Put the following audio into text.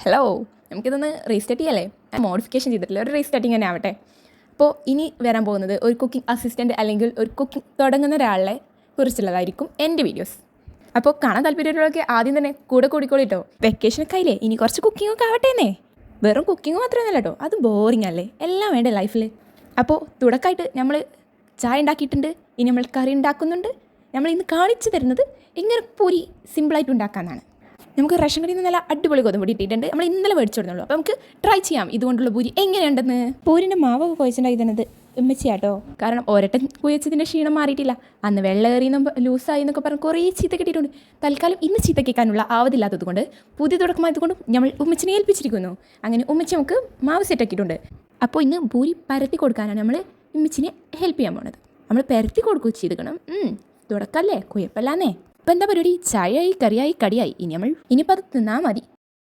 Hello, നമുക്കിതൊന്ന് restart ചെയ്യല്ലേ? Modification ചെയ്തിട്ടില്ല, ഒരു റീസ്റ്റാർട്ടിങ് തന്നെ ആവട്ടെ. അപ്പോൾ ഇനി വരാൻ പോകുന്നത് ഒരു കുക്കിംഗ് അസിസ്റ്റൻറ്റ് അല്ലെങ്കിൽ ഒരു കുക്കിംഗ് തുടങ്ങുന്ന ഒരാളെ കുറിച്ചുള്ളതായിരിക്കും എൻ്റെ വീഡിയോസ്. അപ്പോൾ കാണാൻ താല്പര്യമുള്ളവരൊക്കെ ആദ്യം തന്നെ കൂടെ കൂടിക്കോളിട്ടോ. വെക്കേഷനൊക്കെ ആയില്ലേ, ഇനി കുറച്ച് കുക്കിങ്ങൊക്കെ ആവട്ടേന്നേ. വെറും കുക്കിംഗ് മാത്രമൊന്നുമല്ല കേട്ടോ, അത് ബോറിംഗ് അല്ലേ, എല്ലാം വേണ്ടേ ലൈഫിൽ. അപ്പോൾ തുടക്കമായിട്ട് നമ്മൾ ചായ ഉണ്ടാക്കിയിട്ടുണ്ട്, ഇനി നമ്മൾ കറി ഉണ്ടാക്കുന്നുണ്ട്. നമ്മൾ ഇന്ന് കാണിച്ചു തരുന്നത് എങ്ങനെ പൂരി സിമ്പിളായിട്ട് ഉണ്ടാക്കാമെന്നാണ്. നമുക്ക് റേഷൻ കടയിൽ നിന്ന് നല്ല അടിപൊളി ഗോതമ്പൊടി ഇട്ടിട്ടുണ്ട്. നമ്മൾ ഇന്നലെ മേടിച്ചു കൊടുത്തുള്ളൂ. അപ്പോൾ നമുക്ക് ട്രൈ ചെയ്യാം ഇതുകൊണ്ടുള്ള പൂരി എങ്ങനെയുണ്ടെന്ന്. പൂരിൻ്റെ മാവൊക്കെ കുഴച്ചിട്ടുണ്ടായി തന്നത് ഉമ്മച്ചിയാട്ടോ. കാരണം ഒരട്ടം കുഴച്ചതിൻ്റെ ക്ഷീണം മാറിയിട്ടില്ല. അന്ന് വെള്ളമേറിയെന്നും ലൂസായി എന്നൊക്കെ പറഞ്ഞ് കുറേ ചീത്ത കിട്ടിയിട്ടുണ്ട്. തൽക്കാലം ഇന്ന് ചീത്ത കേൾക്കാനുള്ള ആവതില്ലാത്തത് കൊണ്ട് പുതിയ തുടക്കമായതുകൊണ്ടും നമ്മൾ ഉമ്മച്ചിനെ ഏൽപ്പിച്ചിരിക്കുന്നു. അങ്ങനെ ഉമ്മച്ചി നമുക്ക് മാവ് സെറ്റാക്കിയിട്ടുണ്ട്. അപ്പോൾ ഇന്ന് പൂരി പരത്തി കൊടുക്കാനാണ് നമ്മൾ ഉമ്മച്ചിനെ ഹെൽപ്പ് ചെയ്യാൻ പോണത്. നമ്മൾ പരത്തി കൊടുക്കുക ചെയ്തിക്കണം. തുടക്കമല്ലേ, കുഴപ്പമില്ലാന്നേ. ഇപ്പം എന്താ പരിപാടി? ചായയായി, കറിയായി, കടിയായി. ഇനിയിപ്പോൾ അത് തിന്നാൽ മതി.